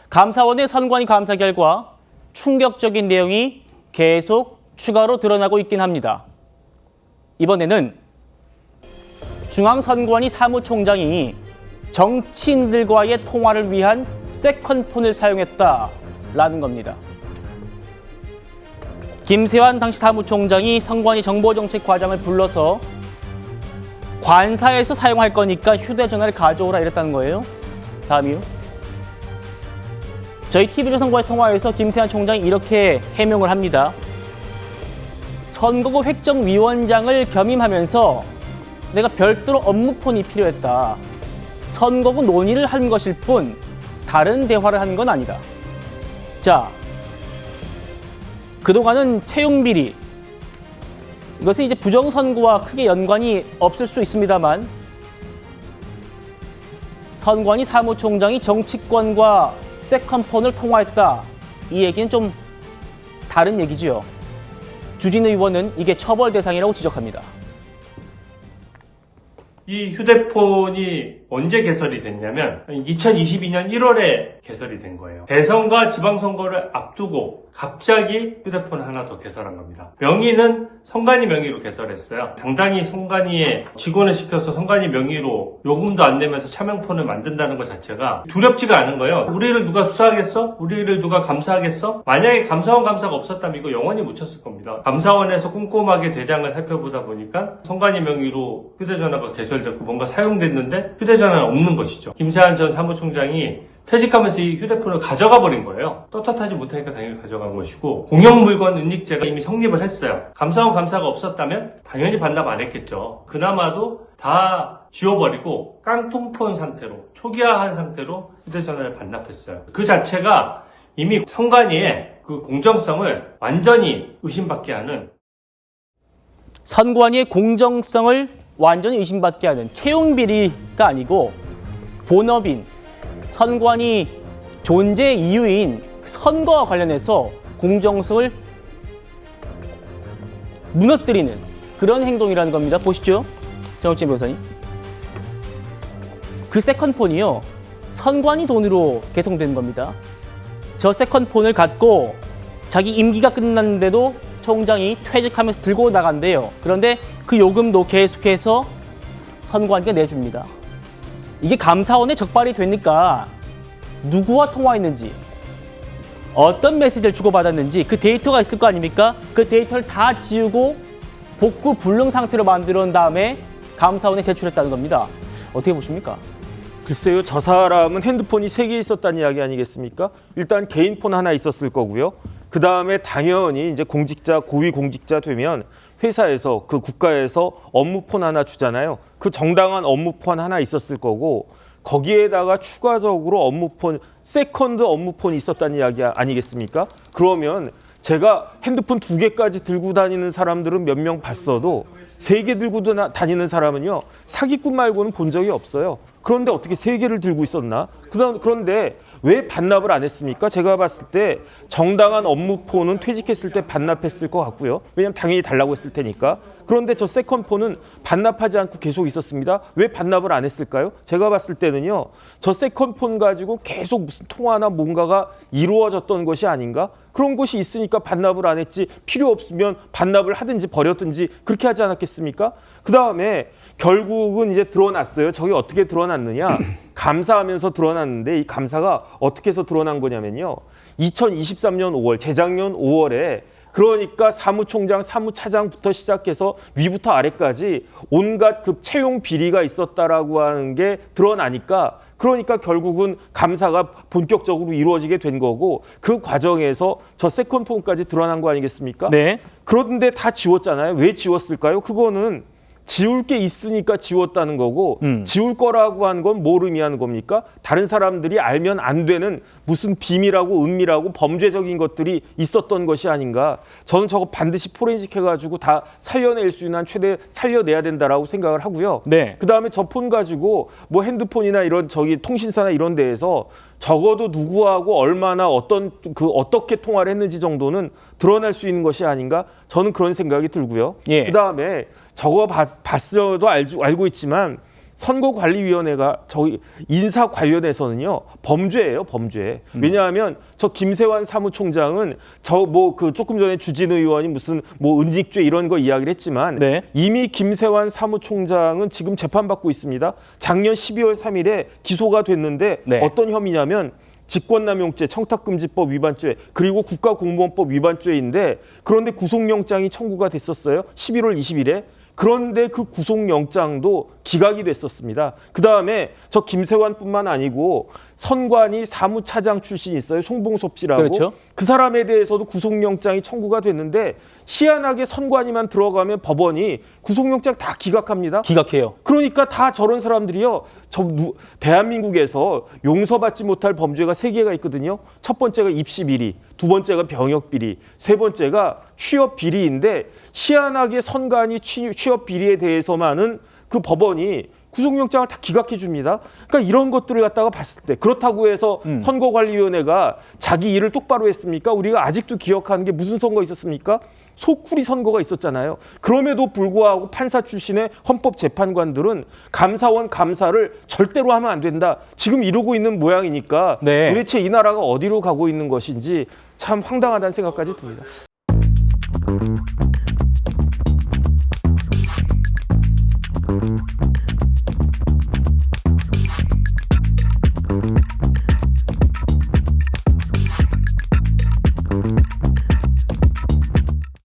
감사원의 선관위 감사 결과 충격적인 내용이 계속 추가로 드러나고 있긴 합니다. 이번에는 중앙선관위 사무총장이 정치인들과의 통화를 위한 세컨폰을 사용했다라는 겁니다. 김세환 당시 사무총장이 선관위 정보정책과장을 불러서 관사에서 사용할 거니까 휴대전화를 가져오라 이랬다는 거예요. 다음이요. 저희 TV조선과의 통화에서 김세환 총장이 이렇게 해명을 합니다. 선거구 획정위원장을 겸임하면서 내가 별도로 업무폰이 필요했다. 선거구 논의를 한 것일 뿐 다른 대화를 한 건 아니다. 자, 그동안은 채용비리, 이것은 이제 부정선거와 크게 연관이 없을 수 있습니다만 선관위 사무총장이 정치권과 세컨폰을 통화했다. 이 얘기는 좀 다른 얘기죠. 주진우 의원은 이게 처벌 대상이라고 지적합니다. 이 휴대폰이 언제 개설이 됐냐면 2022년 1월에 개설이 된 거예요. 대선과 지방선거를 앞두고 갑자기 휴대폰 하나 더 개설한 겁니다. 명의는 선관위 명의로 개설했어요. 당당히 선관위에 직원을 시켜서 선관위 명의로 요금도 안 내면서 차명폰을 만든다는 것 자체가 두렵지가 않은 거예요. 우리를 누가 수사하겠어? 우리를 누가 감사하겠어? 만약에 감사원 감사가 없었다면 이거 영원히 묻혔을 겁니다. 감사원에서 꼼꼼하게 대장을 살펴보다 보니까 선관위 명의로 휴대전화가 개설됐고 뭔가 사용됐는데 휴대전화는 없는 것이죠. 김세환 전 사무총장이 퇴직하면서 이 휴대폰을 가져가 버린 거예요. 떳떳하지 못하니까 당연히 가져간 것이고, 공영물건 은닉죄가 이미 성립을 했어요. 감사원 감사가 없었다면 당연히 반납 안 했겠죠. 그나마도 다 지워버리고 깡통폰 상태로, 초기화한 상태로 휴대전화를 반납했어요. 그 자체가 이미 선관위의 그 공정성을 완전히 의심받게 하는, 선관위의 공정성을 완전히 의심받게 하는 채용비리가 아니고 본업인 선관위 존재 이유인 선거와 관련해서 공정성을 무너뜨리는 그런 행동이라는 겁니다. 보시죠. 정옥진 변호사님. 그 세컨폰이요. 선관위 돈으로 개통된 겁니다. 저 세컨폰을 갖고 자기 임기가 끝났는데도 총장이 퇴직하면서 들고 나간대요. 그런데 그 요금도 계속해서 선관위가 내줍니다. 이게 감사원에 적발이 되니까 누구와 통화했는지, 어떤 메시지를 주고받았는지 그 데이터가 있을 거 아닙니까? 그 데이터를 다 지우고 복구 불능 상태로 만들어 온 다음에 감사원에 제출했다는 겁니다. 어떻게 보십니까? 글쎄요, 저 사람은 핸드폰이 3개 있었다는 이야기 아니겠습니까? 일단 개인 폰 하나 있었을 거고요. 그 다음에 당연히 이제 공직자, 고위 공직자 되면 회사에서 그 국가에서 업무폰 하나 주잖아요. 그 정당한 업무폰 하나 있었을 거고, 거기에다가 추가적으로 업무폰, 세컨드 업무폰이 있었다는 이야기 아니겠습니까? 그러면 제가 핸드폰 2개까지 들고 다니는 사람들은 몇 명 봤어도 3개 들고 다니는 사람은요, 사기꾼 말고는 본 적이 없어요. 그런데 어떻게 3개를 들고 있었나? 그런데 왜 반납을 안 했습니까? 제가 봤을 때 정당한 업무폰은 퇴직했을 때 반납했을 것 같고요. 왜냐하면 당연히 달라고 했을 테니까. 그런데 저 세컨폰은 반납하지 않고 계속 있었습니다. 왜 반납을 안 했을까요? 제가 봤을 때는요, 저 세컨폰 가지고 계속 무슨 통화나 뭔가가 이루어졌던 것이 아닌가? 그런 것이 있으니까 반납을 안 했지, 필요 없으면 반납을 하든지 버렸든지 그렇게 하지 않았겠습니까? 그 다음에 결국은 이제 드러났어요. 저게 어떻게 드러났느냐? 감사하면서 드러났는데, 이 감사가 어떻게 해서 드러난 거냐면요, 2023년 5월, 재작년 5월에 그러니까 사무총장, 사무차장부터 시작해서 위부터 아래까지 온갖 그 채용 비리가 있었다라고 하는 게 드러나니까, 그러니까 결국은 감사가 본격적으로 이루어지게 된 거고, 그 과정에서 저 세컨폰까지 드러난 거 아니겠습니까? 네. 그런데 다 지웠잖아요. 왜 지웠을까요? 그거는 지울 게 있으니까 지웠다는 거고, 지울 거라고 한 건 뭘 의미하는 겁니까? 다른 사람들이 알면 안 되는 무슨 비밀하고 은밀하고 범죄적인 것들이 있었던 것이 아닌가. 저는 저거 반드시 포렌식 해가지고 다 살려낼 수 있는 한 최대 살려내야 된다라고 생각을 하고요. 네. 그다음에 저 폰 가지고 뭐 핸드폰이나 이런 통신사나 이런 데에서 적어도 누구하고 얼마나 어떻게 통화를 했는지 정도는 드러날 수 있는 것이 아닌가, 저는 그런 생각이 들고요. 예. 그다음에 저거 봤어도 알고 있지만 선거관리위원회가 저희 인사 관련해서는요 범죄예요, 범죄. 왜냐하면 저 김세환 사무총장은 저 뭐 그 조금 전에 주진우 의원이 무슨 뭐 은닉죄 이런 거 이야기를 했지만 네. 이미 김세환 사무총장은 지금 재판받고 있습니다. 작년 12월 3일에 기소가 됐는데 네. 어떤 혐의냐면 직권남용죄, 청탁금지법 위반죄, 그리고 국가공무원법 위반죄인데 그런데 구속영장이 청구가 됐었어요. 11월 20일에. 그런데 그 구속영장도 기각이 됐었습니다. 그 다음에 저 김세환뿐만 아니고 선관위 사무차장 출신이 있어요. 송봉섭 씨라고. 그렇죠. 그 사람에 대해서도 구속영장이 청구가 됐는데 희한하게 선관위만 들어가면 법원이 구속영장 다 기각합니다. 기각해요. 그러니까 다 저런 사람들이요. 대한민국에서 용서받지 못할 범죄가 3개가 있거든요. 첫 번째가 입시 비리, 두 번째가 병역 비리, 세 번째가 취업 비리인데 희한하게 선관위 취업 비리에 대해서만은 그 법원이 구속영장을 다 기각해 줍니다. 그러니까 이런 것들을 갖다가 봤을 때 그렇다고 해서 선거관리위원회가 자기 일을 똑바로 했습니까? 우리가 아직도 기억하는 게 무슨 선거 있었습니까? 소쿠리 선거가 있었잖아요. 그럼에도 불구하고 판사 출신의 헌법재판관들은 감사원 감사를 절대로 하면 안 된다. 지금 이러고 있는 모양이니까 네. 도대체 이 나라가 어디로 가고 있는 것인지 참 황당하다는 생각까지 듭니다.